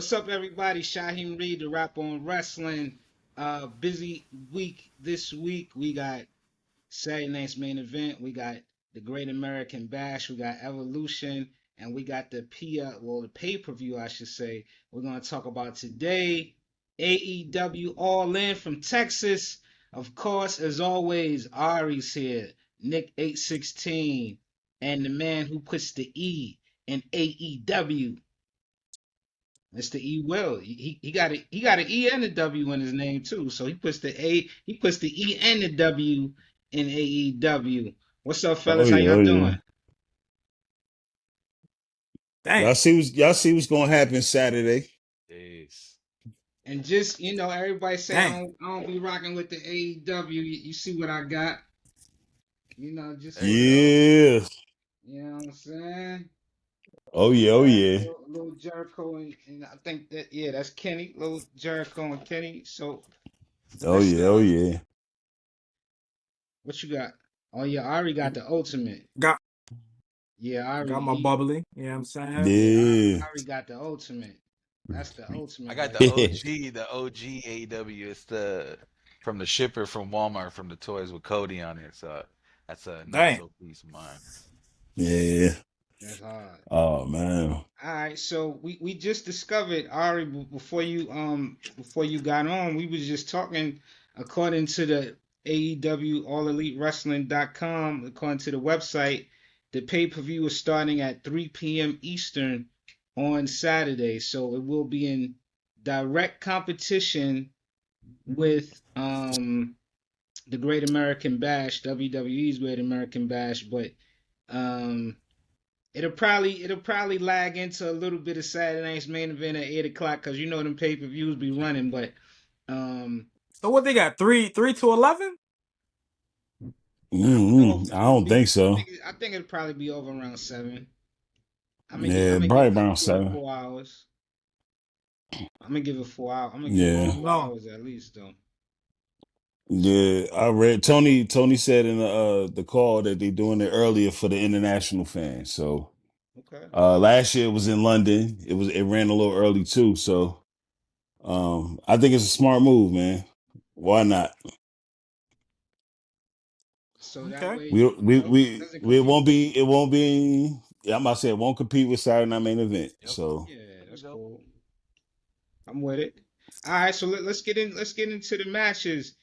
What's up, everybody? Shaheem Reed, the Rap on Wrestling. Busy week this week. We got Saturday night's main event. We got the Great American Bash. We got Evolution, and we got the pay-per-view, I should say. We're gonna talk about today. AEW All In from Texas. Of course, as always, Ari's here. Nick 816, and the man who puts the E in AEW. Mr. E Will. He got an E and a W in his name too. So he puts the E and the W in AEW. What's up, Oh fellas? How yeah, y'all oh doing? yeah. Dang. Y'all see what's gonna happen Saturday. Jeez. And just everybody say Dang. I don't be rocking with the AEW. You see what I got? Just There for you the go. Yeah. you know what I'm saying? Oh yeah, oh Got yeah. little Jericho and I think that's Kenny, little Jericho and Kenny. So Oh let's yeah, oh yeah. what you got? Oh yeah, Ari got the ultimate. Got Yeah, Ari got my he bubbly. You know what I'm saying? Yeah, Yeah. I already got the ultimate. That's the I ultimate got right the there. OG AEW. It's the from the shipper from Walmart from the toys with Cody on it. So that's a nice Dang. little piece of mine. Yeah. That's hard. Oh man. All right, so we just discovered Ari before you got on, we was just talking according to the AEW All Elite Wrestling.com, according to the website, the pay-per-view is starting at 3 p.m. Eastern on Saturday, so it will be in direct competition with the Great American Bash, WWE's Great American Bash, but um it'll probably lag into a little bit of Saturday night's main event at 8 o'clock because them pay-per-views be running, but um So what they got? Three to 11? I don't know if I it's gonna don't be think so. I think it'll probably be over around 7. I'm Yeah, gonna probably give around it 7. 4 hours. I'm gonna give it 4 hours. I'm gonna give it I Yeah. don't four know. hours at least though. So Yeah. I read Tony said in the call that they're doing it earlier for the international fans. So okay. last year it was in London. It ran a little early too. So I think it's a smart move, man. Why not? So that Okay. way, it doesn't We compete with it won't be yeah, I'm about to say it won't compete with Saturday Night Main Event. Yep. So yeah, There we that's go. cool. I'm with it. All right, so let's get into the matches.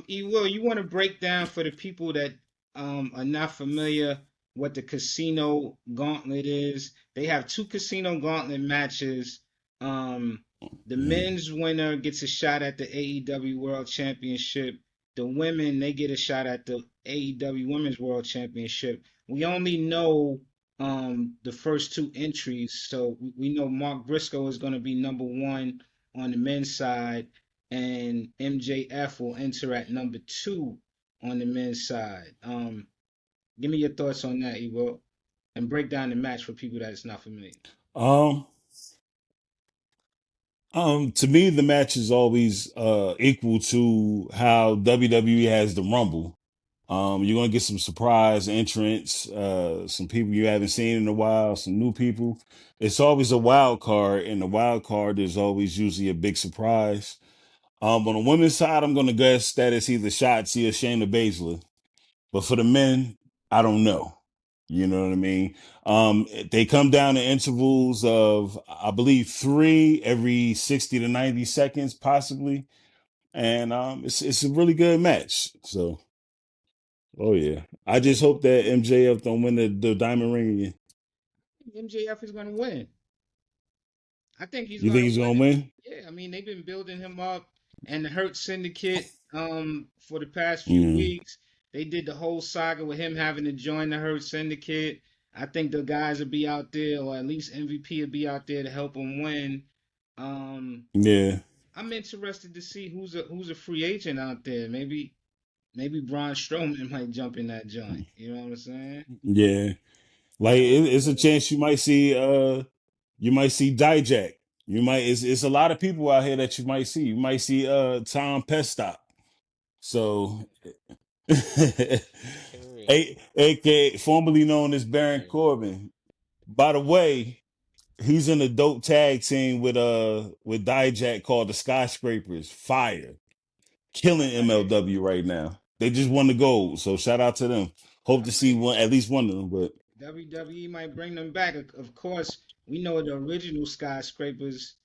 E Will, you want to break down for the people that are not familiar what the Casino Gauntlet is? They have two Casino Gauntlet matches. Um, the mm. men's winner gets a shot at the AEW World Championship. The women they get a shot at the AEW Women's World Championship. We only know the first two entries, so we know Mark Briscoe is going to be number one on the men's side and MJF will enter at number two on the men's side. Give me your thoughts on that, Evo, and break down the match for people that is not familiar. um to me the match is always equal to how WWE has the Rumble. You're gonna get some surprise entrants, some people you haven't seen in a while, some new people. It's always a wild card, and the wild card is always usually a big surprise. On the women's side, I'm gonna guess that it's either Shotzi or Shayna Baszler. But for the men, I don't know. You know what I mean? They come down in intervals of, I believe, 3 every 60 to 90 seconds, possibly. And it's a really good match. So, oh yeah, I just hope that MJF don't win the diamond ring again. MJF is going to win. I think he's You going think to he's win gonna it. win? Yeah, I mean they've been building him up, and the Hurt Syndicate for the past few Mm, weeks they did the whole saga with him having to join the Hurt Syndicate. I think the guys will be out there, or at least MVP will be out there to help him win. Um, yeah, I'm interested to see who's a free agent out there. Maybe Braun Strowman might jump in that joint. You know what I'm saying? yeah. Like it's a chance you might see Dijak. You might it's a lot of people out here that you might see. You might see Tom Pestop. So Okay. aka formerly known as Baron There you go. Corbin. By the way, He's in a dope tag team with Dijak called the Skyscrapers. Fire. Killing MLW right now. They just won the gold, so shout out to them. Hope I to see mean, one, at least one of them. But WWE might bring them back. Of course, we know the original Skyscrapers,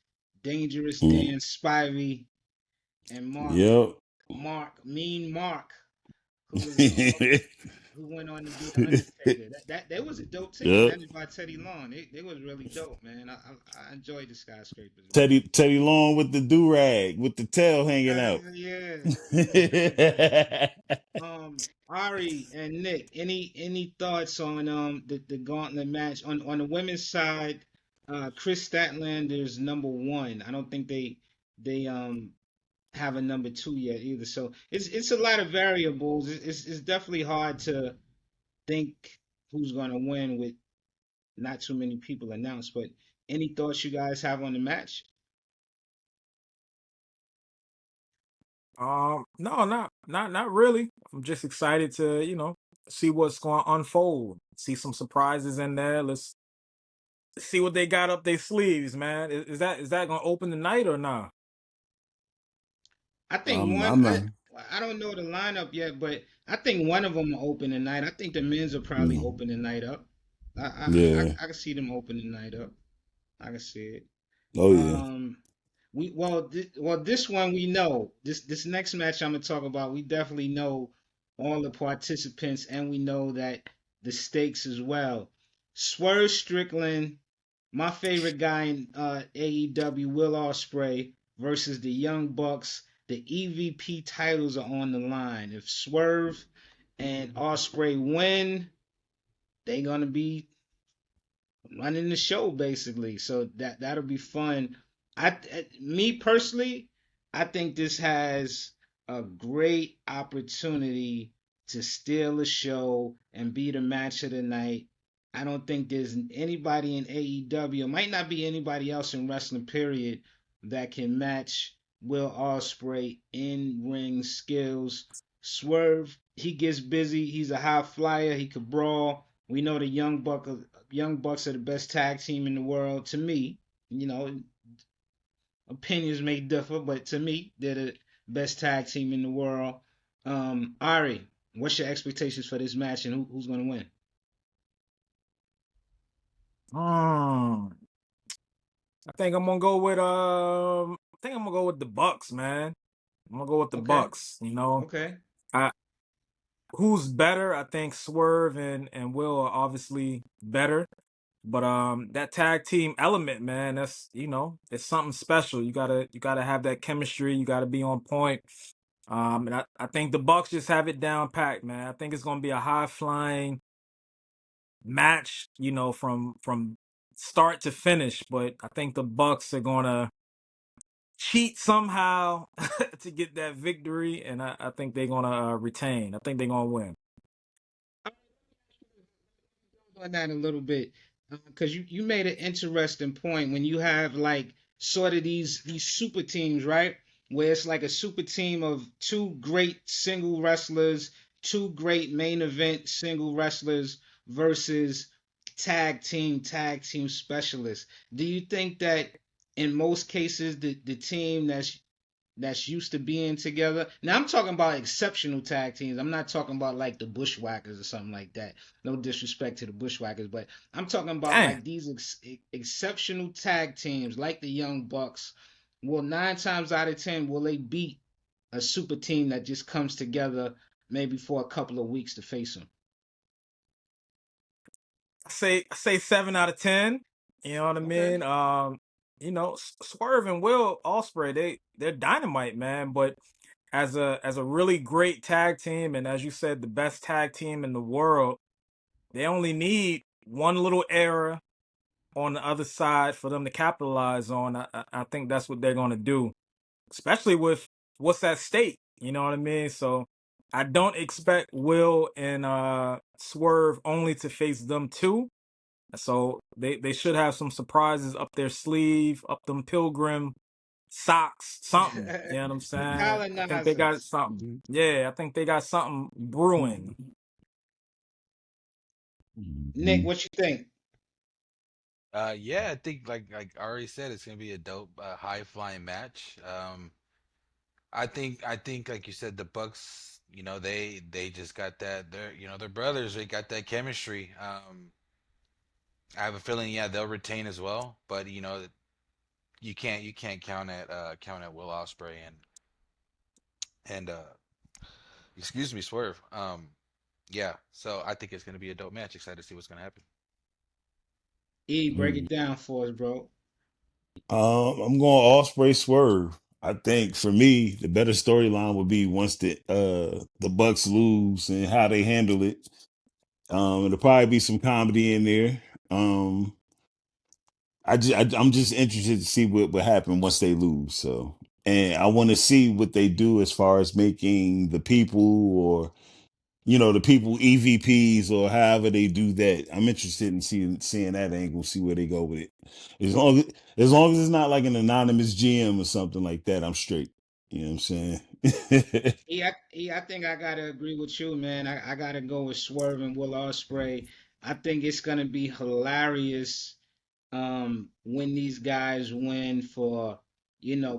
Dangerous mm, Dan Spivey, and yep. Mark, who was who went on to be the Undertaker. That was a dope team, Yep. managed by Teddy Long. They was really dope, man. I enjoyed the Skyscrapers, man. Teddy Long with the do rag with the tail hanging out. Yeah. Ari and Nick, any thoughts on the gauntlet match on the women's side? Chris Statlander's number one. I don't think they have a number two yet either. So it's a lot of variables. It's definitely hard to think who's gonna win with not too many people announced. But any thoughts you guys have on the match? No, not really. I'm just excited to, see what's going to unfold. See some surprises in there. Let's see what they got up their sleeves, man. Is that going to open the night or not? I think one. I'm not. I don't know the lineup yet, but I think one of them will open the night. I think the men's will probably Mm, open the night up. yeah. I can see them open the night up. I can see it. Oh yeah. Um, this one we know. This next match I'm gonna talk about, we definitely know all the participants, and we know that the stakes as well. Swerve Strickland, my favorite guy in AEW, Will Osprey versus the Young Bucks. The EVP titles are on the line. If Swerve and Osprey win, they're gonna be running the show basically. So that'll be fun. Me personally, I think this has a great opportunity to steal a show and be the match of the night. I don't think there's anybody in AEW, might not be anybody else in wrestling period, that can match Will Ospreay in ring skills. Swerve, he gets busy. He's a high flyer. He could brawl. We know the Young Bucks are the best tag team in the world. To me, opinions may differ, but to me, they're the best tag team in the world. Ari, what's your expectations for this match, and who's going to win? Hmm. I think I'm gonna go with I think I'm gonna go with the Bucks, man. I'm gonna go with the Okay, Bucks. okay. I who's better? I think Swerve and Will are obviously better. But that tag team element, man, that's it's something special. You gotta have that chemistry, you gotta be on point. And I think the Bucks just have it down packed, man. I think it's gonna be a high flying match, from start to finish. But I think the Bucks are gonna cheat somehow to get that victory, and I think they're gonna retain. I think they're gonna win. On that a little bit, because you made an interesting point when you have like sort of these super teams, right? Where it's like a super team of two great single wrestlers, two great main event single wrestlers versus tag team specialists. Do you think that in most cases the team that's used to being together. Now I'm talking about exceptional tag teams. I'm not talking about like the Bushwhackers or something like that. No disrespect to the Bushwhackers, but I'm talking about Damn. like these exceptional tag teams like the Young Bucks. Well, 9 times out of 10, will they beat a super team that just comes together maybe for a couple of weeks to face them? I say 7 out of 10. You know what I Okay. mean? Swerve and Will Osprey, they're dynamite, man. But as a really great tag team, and as you said, the best tag team in the world, they only need one little error on the other side for them to capitalize on. I think that's what they're gonna do, especially with what's at stake. You know what I mean? So I don't expect Will and Swerve only to face them two. So they should have some surprises up their sleeve, up them pilgrim socks, something. You know what I'm The saying? I think they got colonizers. something. Yeah, I think they got something brewing. Nick, Mhm. what you think? Yeah, I think like I already said, it's gonna be a dope, high flying match. I think like you said, the Bucks, they just got that. They're brothers. They got that chemistry. I have a feeling, yeah, they'll retain as well. But you can't count at Will Osprey and excuse me, Swerve. Yeah. So I think it's gonna be a dope match. Excited to see what's gonna happen. E, break Mm. it down for us, bro. I'm going Osprey Swerve. I think for me, the better storyline would be once the Bucks lose and how they handle it. It'll probably be some comedy in there. Um, I'm just interested to see what happen once they lose. So, and I want to see what they do as far as making the people or the people EVPs or however they do that. I'm interested in seeing that angle, see where they go with it. As long as it's not like an anonymous GM or something like that, I'm straight. You know what I'm saying? I think I gotta agree with you, man. I gotta go with Swerve and Will Ospreay. I think it's gonna be hilarious when these guys win for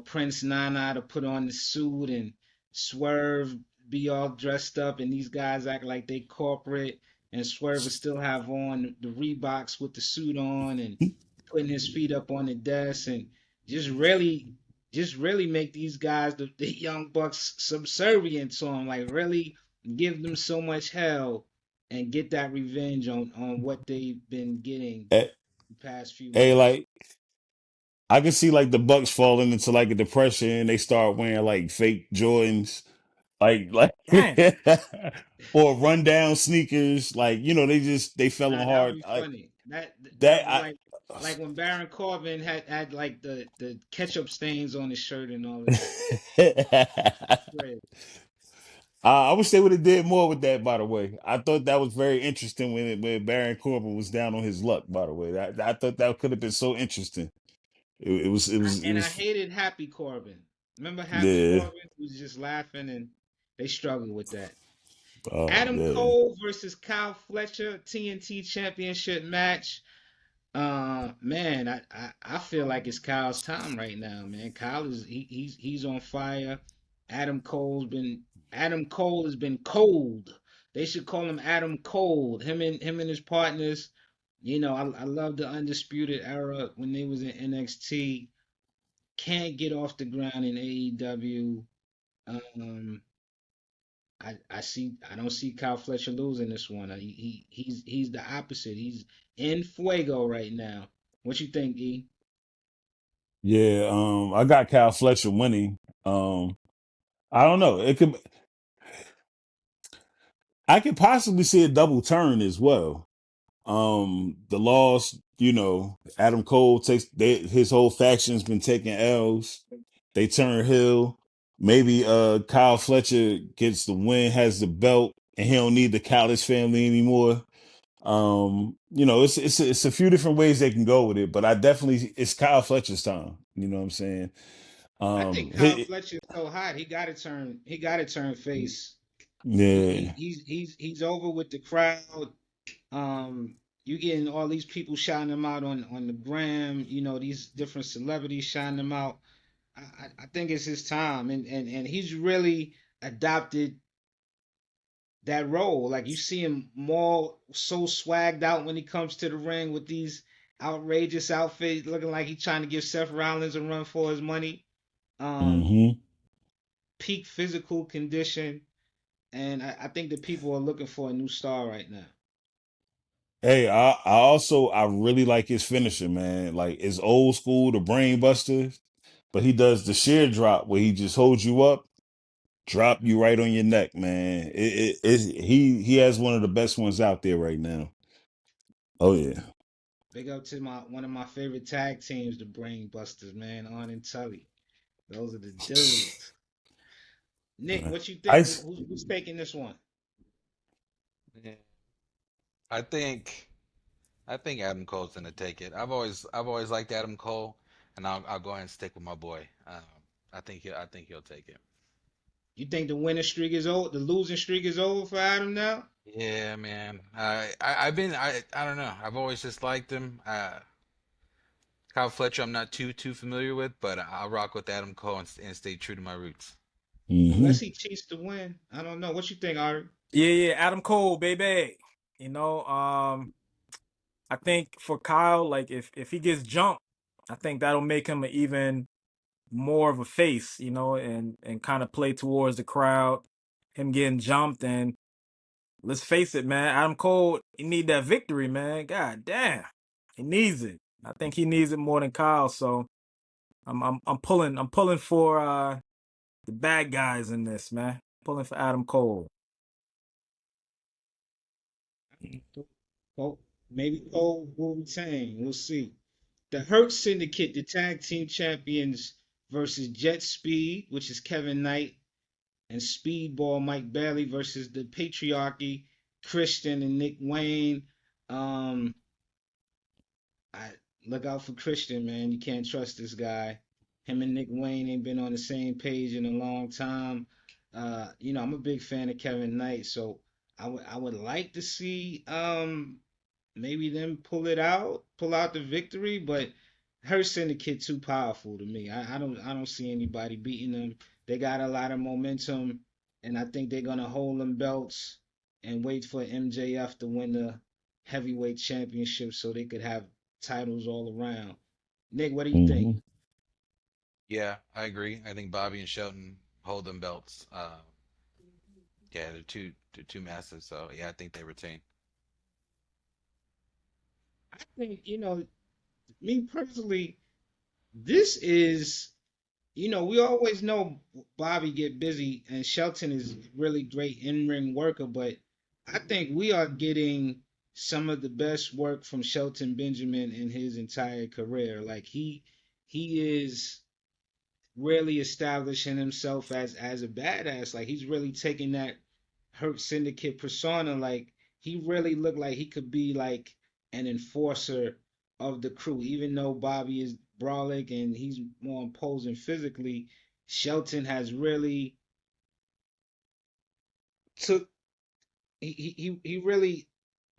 Prince Nana to put on the suit and Swerve be all dressed up and these guys act like they corporate and Swerve will still have on the Reeboks with the suit on and putting his feet up on the desk and just really just really make these guys the young bucks subservient to him, like really give them so much hell and get that revenge on what they've been getting hey, the past few hey, months. like I can see like the Bucks falling into like a depression. And they start wearing like fake Jordans, like Dang. or rundown sneakers. Like they fell on That would hard. be Like funny. That that. be like when Baron Corbin had like the ketchup stains on his shirt and all of that. Great. I wish they would have did more with that. By the way, I thought that was very interesting when Baron Corbin was down on his luck. By the way, I thought that could have been so interesting. It And I was hated Happy Corbin. Remember Happy yeah. Corbin who was just laughing and they struggled with that. Oh Adam man. Cole versus Kyle Fletcher TNT Championship match. Man, I feel like it's Kyle's time right now, man. Kyle is he's on fire. Adam Cole has been cold. They should call him Adam Cold. Him and his partners. I love the Undisputed Era when they was in NXT. Can't get off the ground in AEW. Um, I don't see Kyle Fletcher losing this one. He's the opposite. He's in fuego right now. What you think, E? Yeah. I got Cal Fletcher winning. Um, I don't know. I could possibly see a double turn as well. The loss, Adam Cole his whole faction's been taking L's. They turn heel. Maybe Kyle Fletcher gets the win, has the belt, and he don't need the Callis family anymore. It's a few different ways they can go with it, but I definitely it's Kyle Fletcher's time. You know what I'm saying? I think Kyle He, Fletcher is so hot. He got to turn. He got to turn face. yeah. He's over with the crowd. You getting all these people shouting him out on the gram. These different celebrities shouting him out. I think it's his time, and he's really adopted that role. Like you see him more so swagged out when he comes to the ring with these outrageous outfits, looking like he's trying to give Seth Rollins a run for his money. Um, Hmm. Peak physical condition, and I think the people are looking for a new star right now. Hey, I really like his finisher, man. Like it's old school, the brain buster, but he does the sheer drop where he just holds you up, drop you right on your neck, man. He has one of the best ones out there right now. Oh yeah. Big up to my one of my favorite tag teams, the Brain Busters, man, On and Tully. Those are the dudes. Nick, what you I think? s- Who's taking this one? Yeah. I think I think Adam Cole's gonna take it. I've always liked Adam Cole, and I'll go ahead and stick with my boy. I think he'll take it. You think the winning streak is over? The losing streak is over for Adam now? Yeah, man. I've been I don't know. I've always just liked him. Kyle Fletcher, I'm not too familiar with, but I'll rock with Adam Cole and stay true to my roots. Hmm. Unless he cheats to win. I don't know. What you think, Ari? Yeah, Adam Cole, baby. You know, I think for Kyle, like if he gets jumped, I think that'll make him an even more of a face, you know, and kind of play towards the crowd. Him getting jumped, and let's face it, man, Adam Cole, he need that victory, man. God damn, he needs it. I think he needs it more than Kyle. So I'm pulling for the bad guys in this, man. Pulling for Adam Cole. Cole, maybe Cole will retain. We'll see. The Hurt Syndicate, the tag team champions versus Jet Speed, which is Kevin Knight, and Speedball Mike Bailey versus the Patriarchy, Christian and Nick Wayne. Um, I look out for Christian, man. You can't trust this guy. Him and Nick Wayne ain't been on the same page in a long time. I'm a big fan of Kevin Knight, so I would like to see maybe them pull out the victory, but her syndicate too powerful to me. I don't see anybody beating them. They got a lot of momentum, and I think they're gonna hold them belts and wait for MJF to win the heavyweight championship so they could have titles all around. Nick, what do you think? Hmm. Yeah, I agree. I think Bobby and Shelton hold them belts. Yeah, they're too massive. So yeah, I think they retain. I think, me personally, this is we always know Bobby get busy and Shelton is really great in-ring worker, but I think we are getting some of the best work from Shelton Benjamin in his entire career. Like he is really establishing himself as a badass. Like he's really taking that Hurt Syndicate persona. Like he really looked like he could be like an enforcer of the crew, even though Bobby is brolic and he's more imposing physically. Shelton has really took he really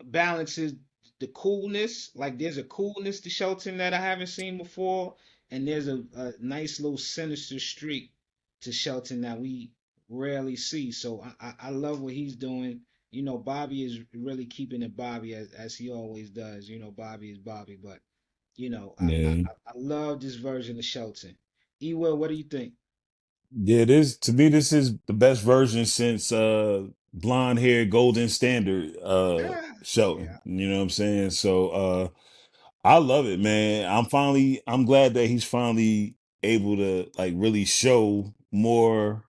balances the coolness. Like there's a coolness to Shelton that I haven't seen before, and there's a nice little sinister streak to Shelton that we rarely see. So I love what he's doing. Bobby is really keeping it Bobby as he always does. Bobby is Bobby, but Yeah. I love this version of Shelton. E Will, what do you think? Yeah, this to me, this is the best version since blonde hair golden standard Yeah, Shelton. yeah. You know what I'm saying? So I love it, man. I'm glad that he's finally able to like really show more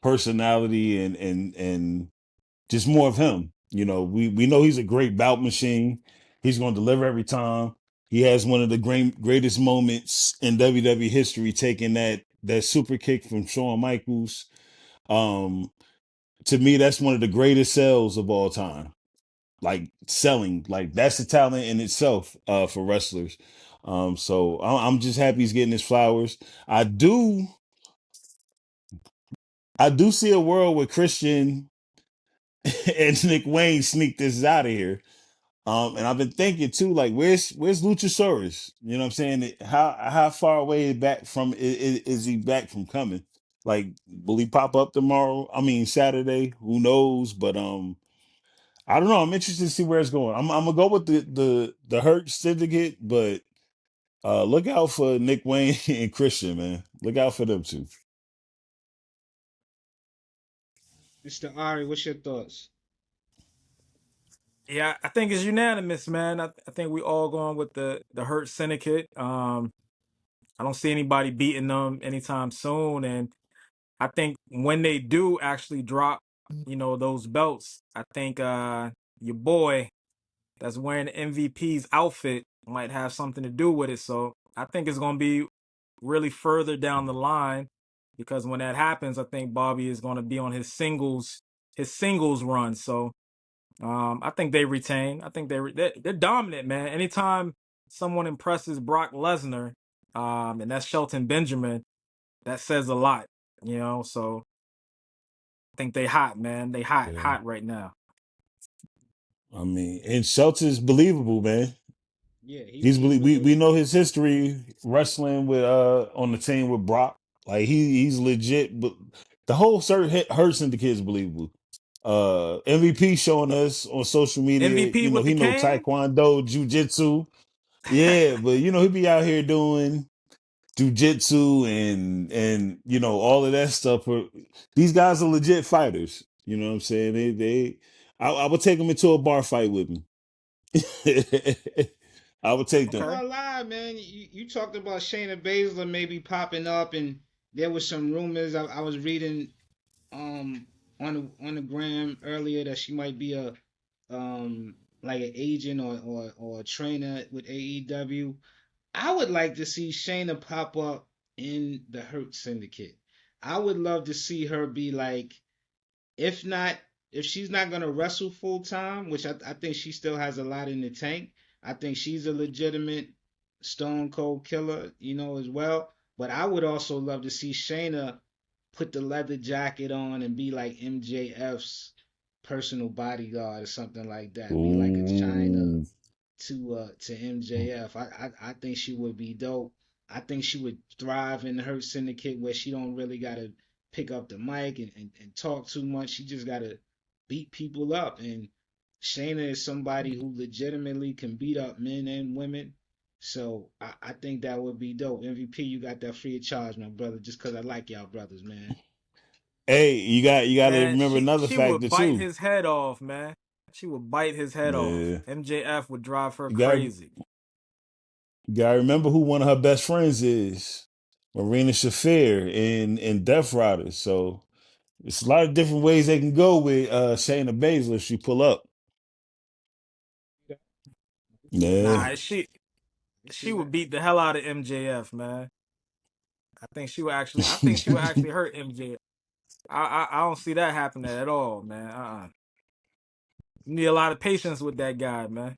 personality and just more of him. We know he's a great bout machine. He's going to deliver every time. He has one of the greatest moments in WWE history, taking that super kick from Shawn Michaels. Um, to me, that's one of the greatest sells of all time. Like selling, like that's a talent in itself for wrestlers. So I'm just happy he's getting his flowers. I do, I do see a world where Christian and Nick Wayne sneak this out of here. And I've been thinking too, like, where's Luchasaurus? You know what I'm saying? How far away back from is he back from coming? Like, will he pop up tomorrow? I mean, Saturday? Who knows? But I don't know. I'm interested to see where it's going. I'm gonna go with the Hurt Syndicate, but look out for Nick Wayne and Christian, man. Look out for them two. Mr. Ari, what's your thoughts? Yeah, I think it's unanimous, man. I think we all going with the Hurt Syndicate. I don't see anybody beating them anytime soon, and I think when they do actually drop, those belts, I think your boy that's wearing the MVP's outfit might have something to do with it. So I think it's gonna be really further down the line because when that happens, I think Bobby is gonna be on his singles run. So I think they retain. I think they're dominant, man. Anytime someone impresses Brock Lesnar, and that's Shelton Benjamin, that says a lot, So I think they hot, man. They Yeah. hot right now. I mean, and Shelton's believable, man. Yeah, he's We legit. know his history wrestling with on the team with Brock. Like he's legit, but the whole Hurt Syndicate is believable. MVP showing us on social media, MVP you know, with the he know cane. Taekwondo, Jiu-Jitsu. Yeah, but you know, he be out here doing jiu-jitsu and you know, all of that stuff. These guys are legit fighters. You know what I'm saying? I would take them into a bar fight with me. I would take I ain't them. Okay. gonna lie, man. You talked about Shayna Baszler maybe popping up, and there was some rumors. I was reading on the gram earlier that she might be a like an agent or a trainer with AEW. I would like to see Shayna pop up in the Hurt Syndicate. I would love to see her be like, if not, if she's not gonna wrestle full time, which I think she still has a lot in the tank. I think she's a legitimate Stone Cold killer, you know, as well. But I would also love to see Shayna put the leather jacket on and be like MJF's personal bodyguard or something like that. Be like a China Ooh. to MJF. I think she would be dope. I think she would thrive in her syndicate where she don't really gotta pick up the mic and talk too much. She just gotta beat people up. And Shayna is somebody who legitimately can beat up men and women. So I think that would be dope. MVP, you got that free of charge, my brother, just cause I like y'all brothers, man. Hey, you got to Man, remember another she would factor bite too. his head off, man. She would bite his head off. Yeah, MJF would drive her you got crazy. you got to remember who one of her best friends is, Marina Shafir in Death Riders. So it's a lot of different ways they can go with Shayna Baszler if she pull up. Yeah, Nah, she would beat the hell out of MJF, man. I think she would actually hurt MJF. I don't see that happening at all, man. You need a lot of patience with that guy, man.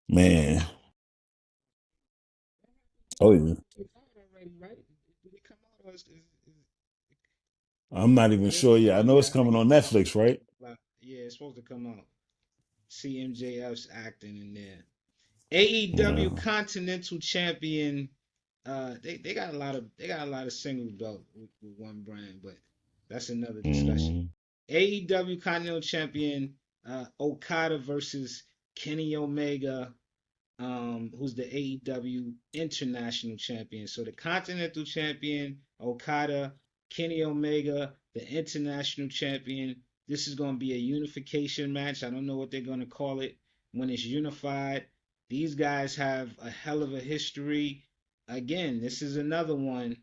man. Oh yeah. It's out already, right? Did it come out or I'm not even I didn't sure see yet. I it know yet. it's I think coming it on came out Netflix, like right? 10 o'clock. Yeah, it's supposed to come out. See MJF's acting in there. AEW Yeah. Continental Champion. They got a lot of single belt with one brand, but that's another discussion. Mhm. AEW Continental Champion Okada versus Kenny Omega, who's the AEW International Champion. So the Continental Champion, Okada, Kenny Omega, the International Champion. This is going to be a unification match. I don't know what they're going to call it when it's unified. These guys have a hell of a history. Again, this is another one.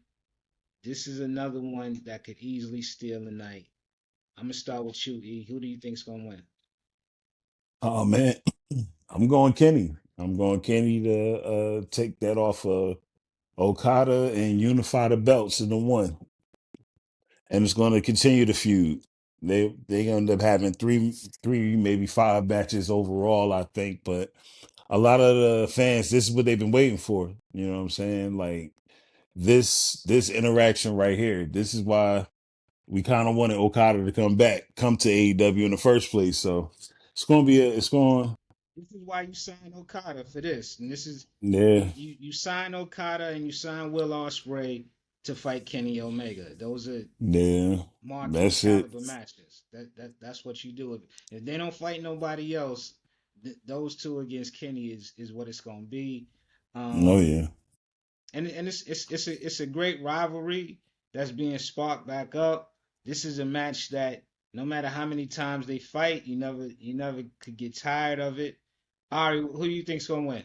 This is another one that could easily steal the night. I'm gonna start with you, E. Who do you think's gonna win? Oh man, I'm going Kenny. I'm going Kenny to take that off Okada and unify the belts into one, and it's going to continue the feud. They end up having three maybe five matches overall, I think. But a lot of the fans, this is what they've been waiting for. You know what I'm saying? Like this interaction right here. This is why we kind of wanted Okada to come to AEW in the first place. So it's going This is why you sign Okada for this, and this is yeah you sign Okada and you sign Will Osprey to fight Kenny Omega. Those are yeah marquee that's it. caliber matches. That's what you do. If they don't fight nobody else, those two against Kenny is what it's gonna be. Oh Um, yeah. and it's a great rivalry that's being sparked back up. This is a match that no matter how many times they fight, you never could get tired of it. Ari, who do you think's gonna win?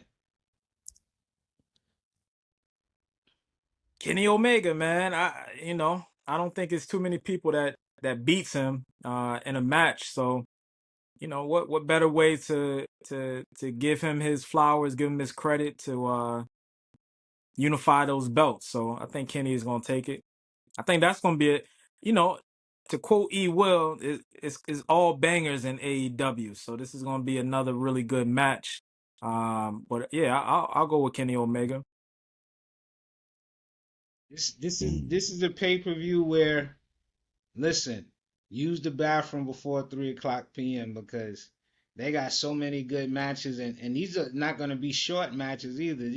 Kenny Omega, man. I don't think it's too many people that beats him in a match. So, what better way to give him his flowers, give him his credit to unify those belts. So I think Kenny is gonna take it. I think that's gonna be it. You know, to quote E Will, it's all bangers in AEW. So this is gonna be another really good match. But yeah, I'll go with Kenny Omega. Mm. This is a pay per view where, listen, use the bathroom before 3 o'clock p.m. because They got so many good matches, and these are not going to be short matches either.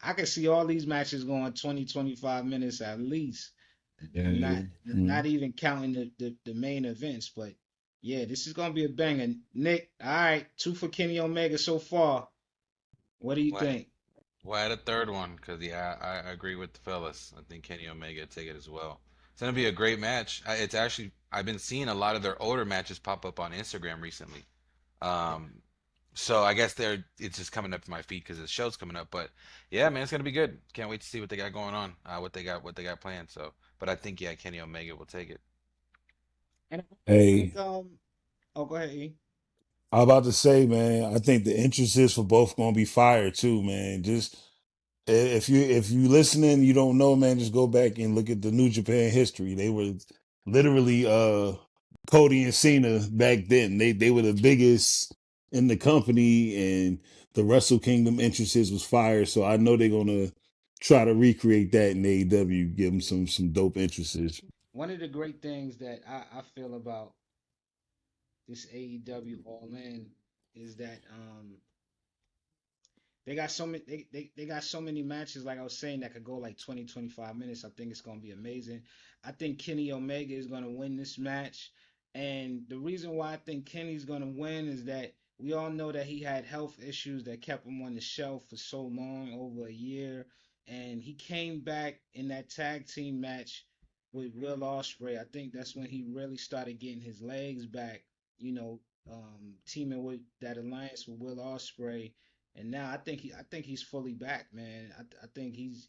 I can see all these matches going 20, 25 minutes at least. Yeah. Not even counting the main events, but yeah, this is gonna be a banger. Nick, all right, two for Kenny Omega so far. What do you Well, think? we'll add a third one because yeah, I agree with the fellas. I think Kenny Omega take it as well. It's gonna be a great match. It's actually I've been seeing a lot of their older matches pop up on Instagram recently. Um, so I guess it's just coming up to my feed because the show's coming up. But yeah, man, it's gonna be good. Can't wait to see what they got going on, what they got planned. So, but I think yeah, Kenny Omega will take it. And I Hey, think oh, go ahead. E. I'm about to say, man, I think the interest is for both gonna be fire too, man. Just if you listening, you don't know, man, just go back and look at the New Japan history. They were literally Cody and Cena back then. They were the biggest in the company, and the Wrestle Kingdom entrances was fire. So I know they're gonna try to recreate that in AEW, give them some dope entrances. One of the great things that I feel about this AEW All In is that they got so many they got so many matches, like I was saying, that could go like 20, 25 minutes. I think it's gonna be amazing. I think Kenny Omega is gonna win this match. And the reason why I think Kenny's gonna win is that we all know that he had health issues that kept him on the shelf for so long, over a year. And he came back in that tag team match with Will Osprey. I think that's when he really started getting his legs back, you know, teaming with that alliance with Will Osprey, and now I think he's fully back, man. I think he's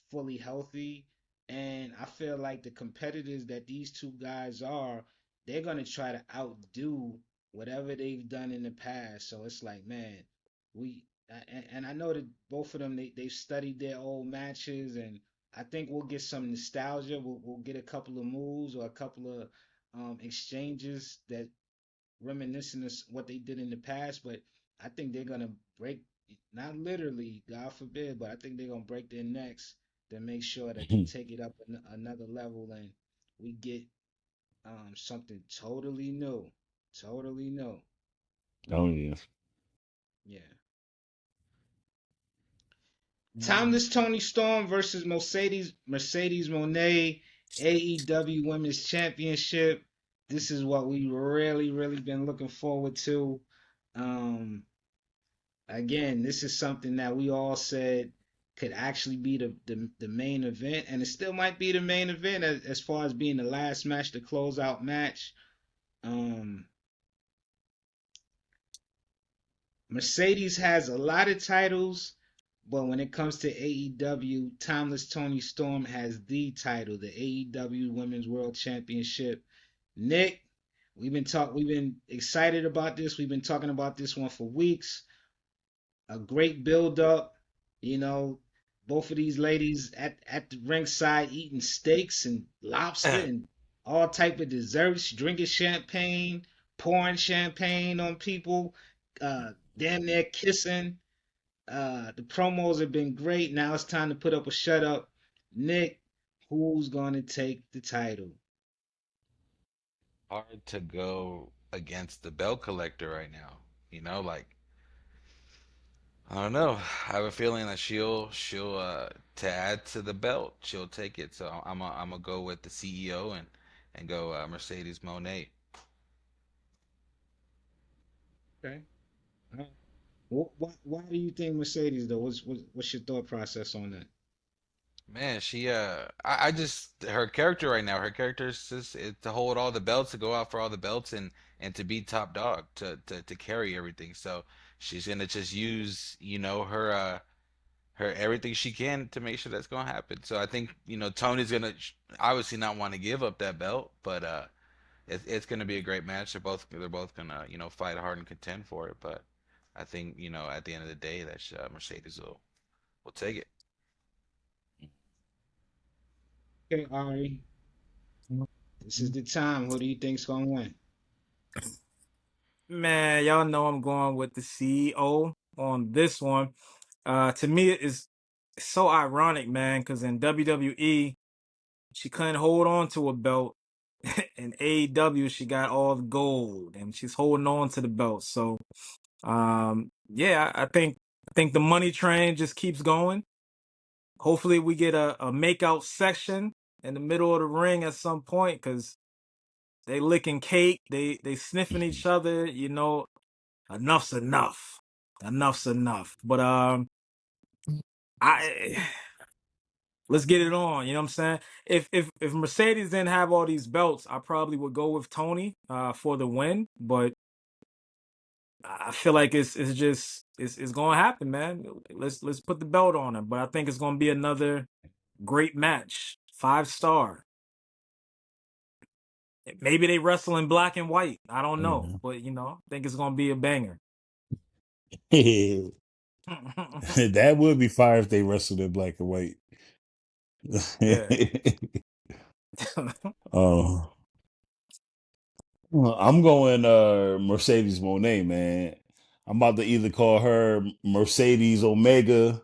fully healthy, and I feel like the competitors that these two guys are, they're gonna try to outdo whatever they've done in the past. So it's like, man, and I know that both of them they've studied their old matches, and I think we'll get some nostalgia. We'll get a couple of moves or a couple of exchanges that reminiscent of what they did in the past, but I think they're gonna break, not literally, God forbid, but I think they're gonna break their necks to make sure that they take it up another level and we get something totally new. Oh yeah. Yeah. Timeless Tony Storm versus Mercedes Moné, AEW Women's Championship. This is what we really been looking forward to. Um, Again, this is something that we all said could actually be the main event, and it still might be the main event as far as being the last match, the closeout match. Um, Mercedes has a lot of titles, but when it comes to AEW, Timeless Tony Storm has the title, the AEW Women's World Championship. Nick, we've been excited about this. We've been talking about this one for weeks. A great build up, you know, both of these ladies at the ringside eating steaks and lobster and all type of desserts, drinking champagne, pouring champagne on people, damn near kissing. The promos have been great. Now it's time to put up a shut up. Nick, who's gonna take the title? Hard to go against the belt collector right now. You know, like I don't know. I have a feeling that she'll to add to the belt, she'll take it. So I'm gonna go with the CEO and go Mercedes Moné. Okay. Why do you think Mercedes though? What's your thought process on that? Man, I just her character right now. Her character is just to hold all the belts, to go out for all the belts, and to be top dog, to carry everything. So she's gonna just use her her everything she can to make sure that's gonna happen. So I think Tony's gonna obviously not want to give up that belt, but it's gonna be a great match. They're both gonna fight hard and contend for it. But I think at the end of the day that Mercedes will take it. Okay, Ari, this is the time. Who do you think's gonna win? Man, y'all know I'm going with the CEO on this one. To me, it's so ironic, man, because in WWE, she couldn't hold on to a belt. in AEW, she got all the gold, and she's holding on to the belt. So, yeah, I think the money train just keeps going. Hopefully, we get a makeout section in the middle of the ring at some point, because they licking cake, they sniffing each other. Enough's enough. Enough's enough. But I let's get it on. You know what I'm saying? If Mercedes didn't have all these belts, I probably would go with Toni for the win. But I feel like it's gonna happen, man. Let's put the belt on her. But I think it's gonna be another great match. 5-star. Maybe they wrestle in black and white. I don't know. Yeah. But I think it's gonna be a banger. That would be fire if they wrestled in black and white. Yeah. Oh, well, I'm going Mercedes Monet, man. I'm about to either call her Mercedes Omega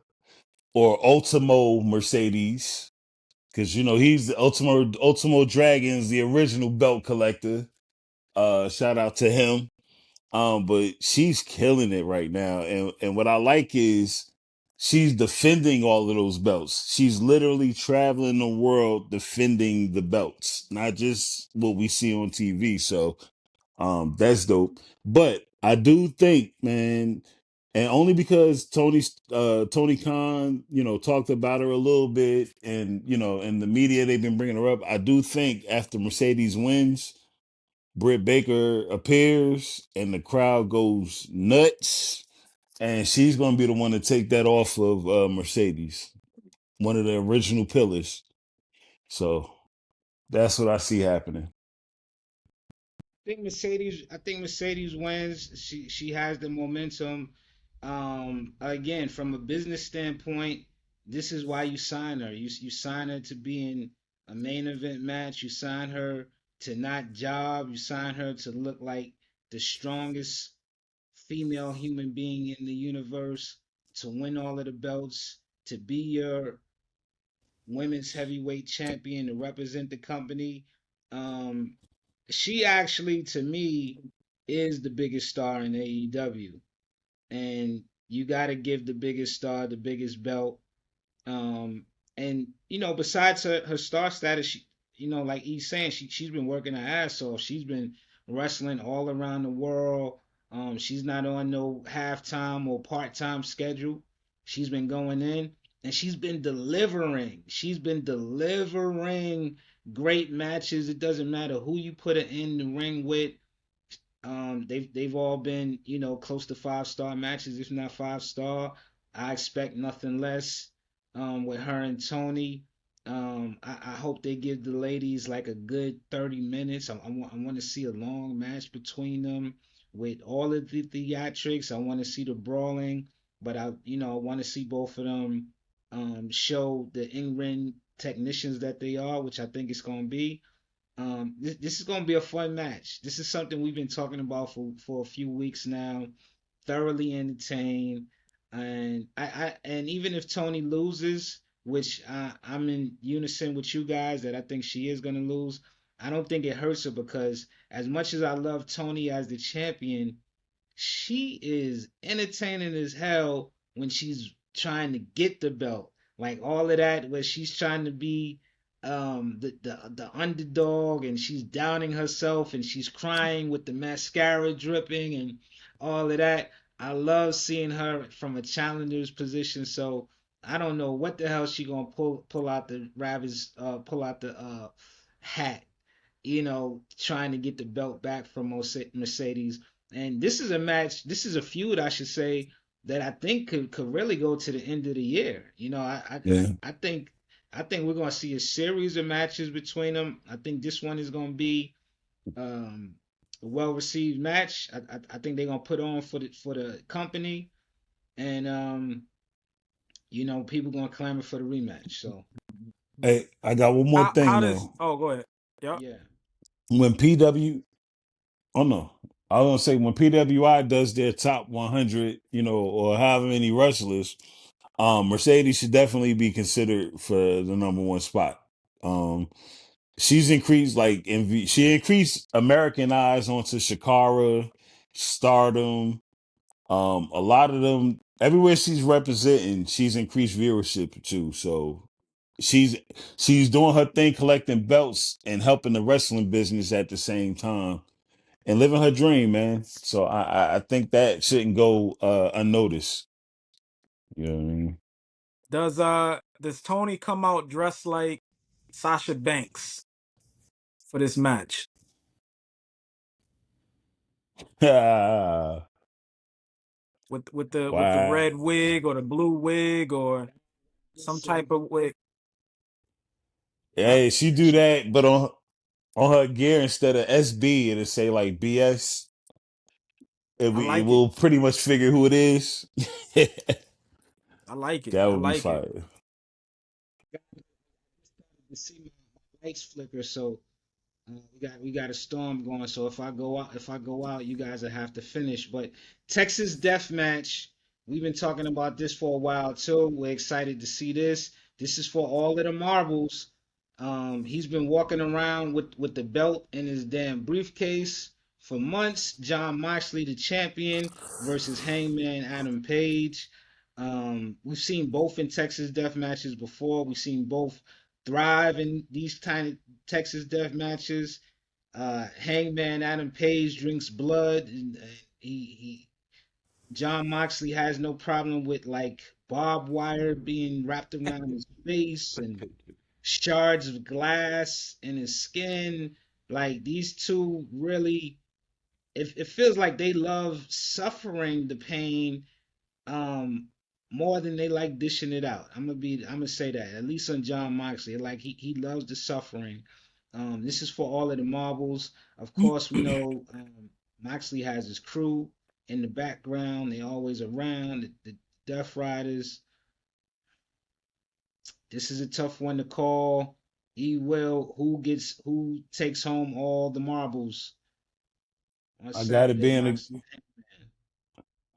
or Ultimo Mercedes, because he's the Ultimo Dragon's the original belt collector. Shout out to him. But she's killing it right now, and what I like is she's defending all of those belts. She's literally traveling the world defending the belts, not just what we see on TV. So that's dope. But I do think, man, and only because Tony Khan, talked about her a little bit, and in the media they've been bringing her up. I do think after Mercedes wins, Britt Baker appears and the crowd goes nuts, and she's going to be the one to take that off of Mercedes, one of the original pillars. So that's what I see happening. I think Mercedes wins. She has the momentum. Again, from a business standpoint, this is why you sign her. You sign her to be in a main event match. You sign her to not job. You sign her to look like the strongest female human being in the universe, to win all of the belts, to be your women's heavyweight champion, to represent the company. Um, she actually, to me, is the biggest star in AEW, and you got to give the biggest star the biggest belt. Um, and besides her star status, like he's saying, she's been working her ass off. She's been wrestling all around the world. She's not on no halftime or part-time schedule. She's been going in and she's been delivering. She's been delivering great matches. It doesn't matter who you put her in the ring with. They've all been, close to 5-star matches, if not 5-star. I expect nothing less with her and Tony. I hope they give the ladies like a good 30 minutes. I want to see a long match between them with all of the theatrics. I want to see the brawling, but I want to see both of them show the in-ring technicians that they are, which I think it's going to be. This is going to be a fun match. This is something we've been talking about for a few weeks now. Thoroughly entertained, and and even if Tony loses, which I'm in unison with you guys that I think she is going to lose, I don't think it hurts her because as much as I love Tony as the champion, she is entertaining as hell when she's trying to get the belt. Like all of that, where she's trying to be the underdog and she's downing herself and she's crying with the mascara dripping and all of that. I love seeing her from a challenger's position. So I don't know what the hell she gonna pull out the rabbits pull out the hat, trying to get the belt back from Mercedes. And this is a match, this is a feud, I should say, that I think could really go to the end of the year. Yeah. I think we're gonna see a series of matches between them. I think this one is gonna be a well received match. I think they're gonna put on for the company, and people gonna clamor for the rematch. So Hey, I got one more How thing does? though. Oh, go ahead. Yep. yeah, When PW, oh no, I was gonna say when PWI does their top 100, or however many wrestlers, Mercedes should definitely be considered for the number one spot. Um, she's increased she increased American eyes onto Shakara, Stardom. A lot of them everywhere she's representing, she's increased viewership too. So she's she's doing her thing, collecting belts and helping the wrestling business at the same time and living her dream, man. So I think that shouldn't go unnoticed. You know what I mean? Does Tony come out dressed like Sasha Banks for this match? With the Wow. red wig or the blue wig or some type of wig. Hey, she do that, but on her gear instead of SB, it'll say like BS. I It like it. will pretty much figure who it is. I like it. That I would be like it. fire. To see my lights flicker, so we got a storm going. So if I go out, you guys will have to finish. But Texas Death Match, we've been talking about this for a while too. We're excited to see this. This is for all of the marbles. He's been walking around with the belt in his damn briefcase for months. Jon Moxley, the champion, versus Hangman Adam Page. We've seen both in Texas Death Matches before. We've seen both thrive in these tiny Texas Death Matches. Hangman Adam Page drinks blood. And, he Jon Moxley has no problem with like barbed wire being wrapped around his face and shards of glass in his skin. Like these two really, it feels like they love suffering the pain um more than they like dishing it out. I'm gonna say that. At least on Jon Moxley. Like he loves the suffering. This is for all of the marbles. Of course, we know Moxley has his crew in the background. They always around the Death Riders. This is a tough one to call. Who takes home all the marbles on I gotta Saturday, be in a Moxley?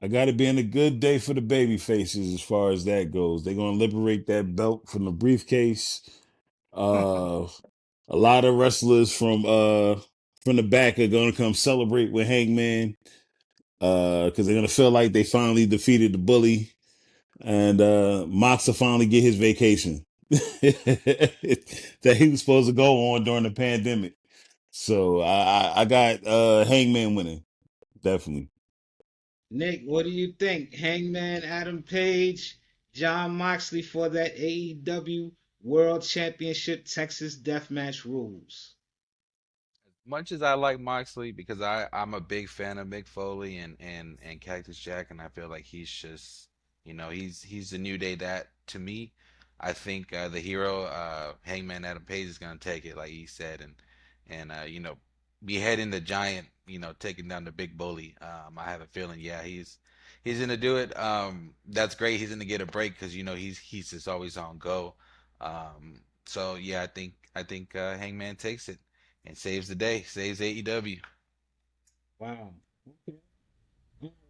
I gotta be in a good day for the baby faces as far as that goes. They're gonna liberate that belt from the briefcase. Uh a lot of wrestlers from the back are gonna come celebrate with Hangman. Because they're gonna feel like they finally defeated the bully. And Mox will finally get his vacation that he was supposed to go on during the pandemic. So I got Hangman winning, definitely. Nick, what do you think? Hangman Adam Page, Jon Moxley for that AEW World Championship Texas Deathmatch rules. Much as I like Moxley because I'm a big fan of Mick Foley and Cactus Jack, and I feel like he's just he's the New Day that to me. I think the hero Hangman Adam Page is gonna take it like he said, and beheading the giant, taking down the big bully. I have a feeling, yeah, he's gonna do it. That's great. He's gonna get a break because he's just always on go. So yeah, I think Hangman takes it and saves the day, saves AEW. Wow. Okay.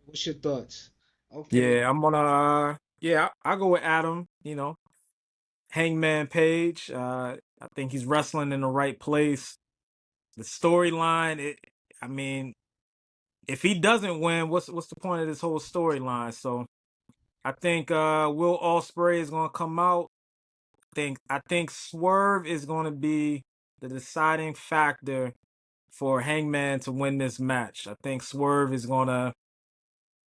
What's your thoughts? Okay. Yeah, I'm gonna. Yeah, I'll go with Adam. Hangman Page. I think he's wrestling in the right place. The storyline. I mean, if he doesn't win, what's the point of this whole storyline? So I think Will Osprey is gonna come out. I think Swerve is gonna be the deciding factor for Hangman to win this match. I think Swerve is gonna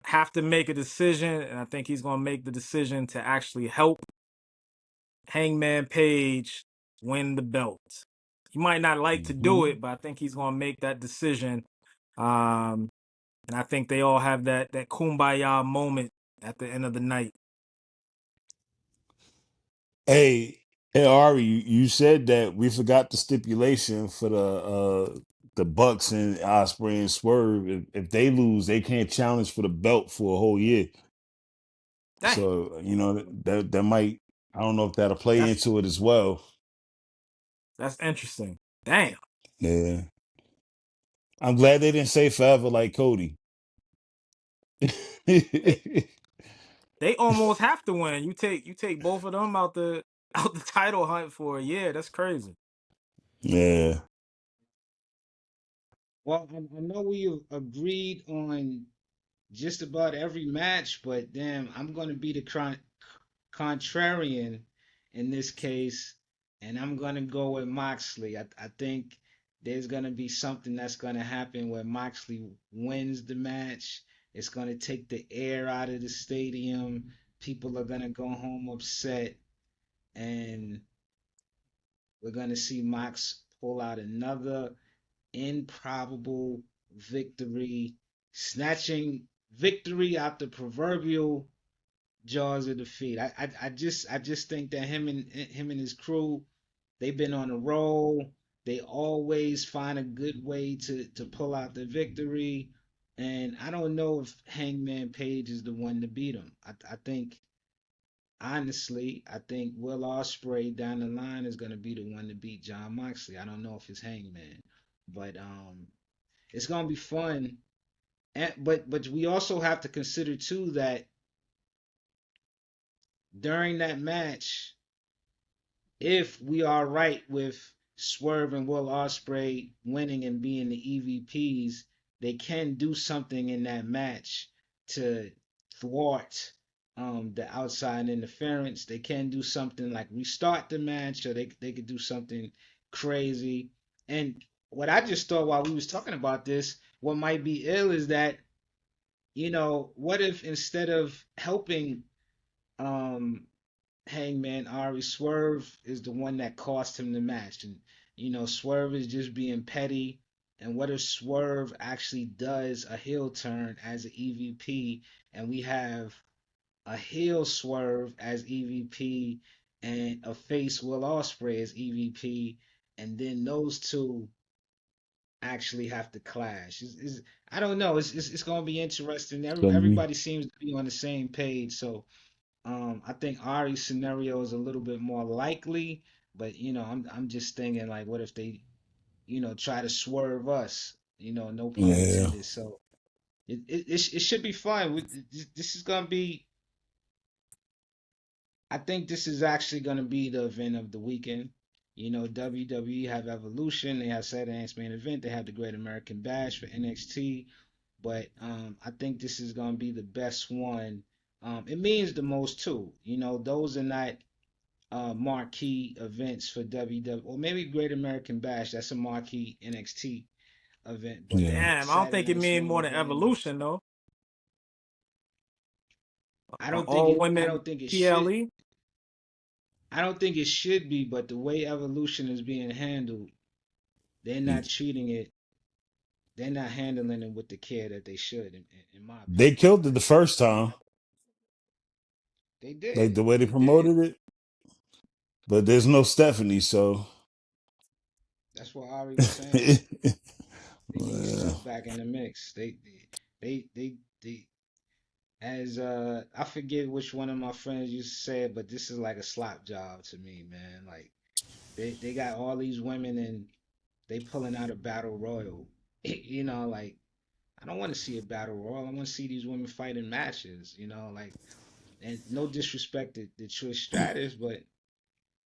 have to make a decision, and I think he's gonna make the decision to actually help Hangman Page win the belt. He might not like to do Mhm. it, but I think he's gonna make that decision. Um, and I think they all have that kumbaya moment at the end of the night. Hey, hey, Ari, you said that we forgot the stipulation for the Bucks and Osprey and Swerve. If they lose, they can't challenge for the belt for a whole year. Dang, So that might, I don't know if that'll play that's into it as well. that's interesting. Damn, Yeah, I'm glad they didn't say forever like Cody. they they almost have to win. You take both of them out the out the title hunt for a year. That's crazy. Yeah. Well, I know we agreed on just about every match, but damn, I'm gonna be the contrarian in this case, and I'm gonna go with Moxley. I think there's gonna be something that's gonna happen where Moxley wins the match. It's gonna take the air out of the stadium. People are gonna go home upset, and we're gonna see Mox pull out another improbable victory, snatching victory out the proverbial jaws of defeat. I just think that him and his crew, they've been on a roll. They always find a good way to pull out the victory. And I don't know if Hangman Page is the one to beat him. I think honestly, I think Will Osprey down the line is gonna be the one to beat Jon Moxley. I don't know if it's Hangman, but it's gonna be fun. But we also have to consider too that during that match, if we are right with Swerve and Will Osprey winning and being the EVPs, they can do something in that match to thwart the outside interference. They can do something like restart the match, or they could do something crazy. And what I just thought while we was talking about this, what might be ill is that, what if instead of helping um Hangman Ari, Swerve is the one that cost him the match, and Swerve is just being petty. And what if Swerve actually does a heel turn as an EVP, and we have a heel Swerve as EVP and a face Will Ospreay as EVP, and then those two actually have to clash. I don't know. It's going to be interesting. So, Everybody seems to be on the same page, so I think Ari's scenario is a little bit more likely, but I'm just thinking like, what if they, try to swerve us? No pun yeah. intended. So it should be fun. This is gonna be. I think this is actually gonna be the event of the weekend. WWE have Evolution, they have Saturday Night's Main Event, they have the Great American Bash for NXT, but I think this is gonna be the best one. It means the most too. Those are not marquee events for WWE, or maybe Great American Bash. That's a marquee NXT event, but Yeah. Damn, I don't Saturday think it night's mean main more than event is. evolution though. I don't think All it. I women don't think it should. PLE. I don't think it should be, but the way Evolution is being handled, they're not treating it. They're not handling it with the care that they should, in my They opinion. killed it the first time, They like did. the way they They did. promoted it. But there's no Stephanie, so That's what Ari was saying. yeah. They need Steph back in the mix. They as I forget which one of my friends used to say it, but this is like a slop job to me, man. Like they got all these women and they pulling out a battle royal. Like I don't want to see a battle royal. I want to see these women fighting matches, like, and no disrespect to Trish Stratus, but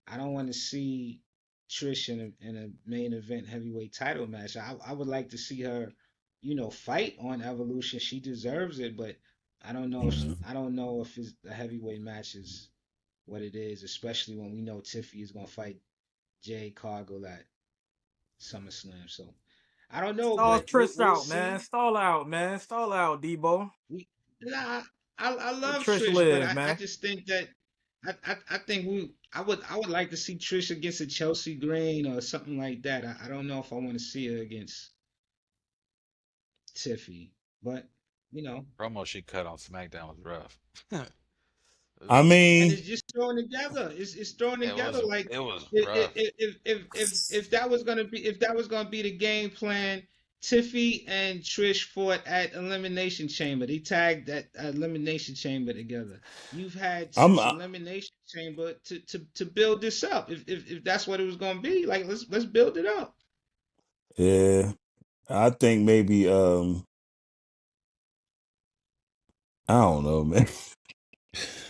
I don't want to see Trish in a main event heavyweight title match. I would like to see her, fight on Evolution. She deserves it, but I don't know if the heavyweight match is what it is, especially when we know Tiffy is gonna fight Jay Cargill at SummerSlam. So I don't know, Stall but we'll, Trish we'll out, man. see. Stall out, man. Stall out, Debo. We, nah, I Let love Trish Trish, but live, I man. just think that I think I would like to see Trish against a Chelsea Green or something like that. I don't know if I want to see her against Tiffy, but you know, Promo she cut on SmackDown was rough. I Ooh, and mean, it's just thrown together. It's thrown together like it was if rough. if that was gonna be the game plan. Tiffy and Trish fought at Elimination Chamber. They tagged at Elimination Chamber together. You've had I'm since Elimination Chamber to build this up. If that's what it was gonna be, like let's build it up. yeah. I think maybe I don't know, man.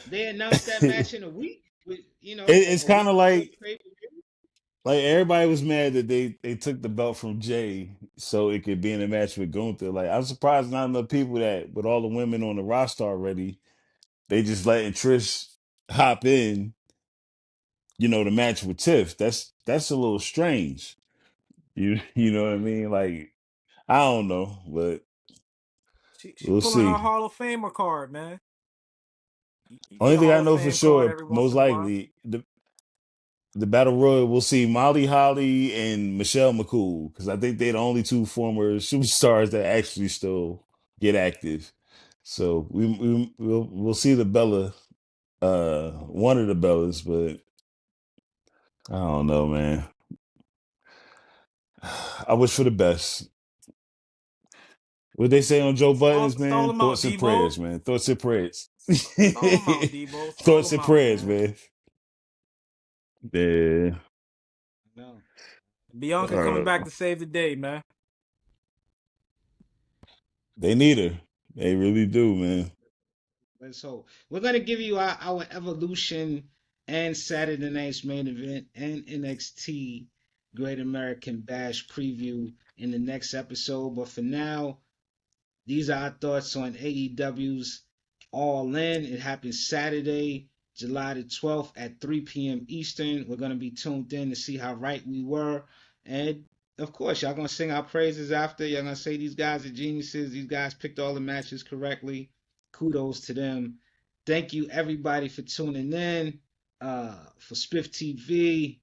They announced that match in a week with It's a kind week of before like the pay per view. like everybody was mad that they took the belt from Jay so it could be in a match with Gunther. Like I'm surprised not enough people that with all the women on the roster already, they just letting Trish hop in, the match with Tiff. That's a little strange. You know what I mean? Like I don't know, but She we'll pulling her see. Hall of Famer card, man. You get Only a thing I Hall of know for Fame card sure, every once most in a while. likely, the Battle Royal, we'll see Molly Holly and Michelle McCool because I think they're the only two former superstars that actually still get active. So we'll see the Bella, one of the Bellas, but I don't know, man. I wish for the best. What they say on Joe Buttons, Stall man? him out, Thoughts and Debo. prayers, man. Thoughts and prayers. Stall him out, Debo. Stall Thoughts him and out, prayers, man. man. Yeah. No. Bianca coming back to save the day, man. They need her. They really do, man. So we're gonna give you our Evolution and Saturday night's main event and NXT Great American Bash preview in the next episode. But for now, these are our thoughts on AEW's All In. It happens Saturday, July the 12th at 3 p.m. Eastern. We're going to be tuned in to see how right we were. And of course, y'all going to sing our praises after. Y'all going to say these guys are geniuses. These guys picked all the matches correctly. Kudos to them. Thank you, everybody, for tuning in. For Spiff TV,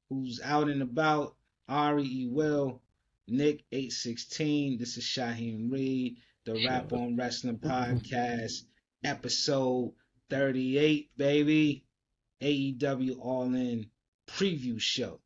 who's out and about, Ari E. Will, Nick 816. This is Shaheem Reed, the Rap on Wrestling Podcast, episode 38, baby. AEW All In preview show.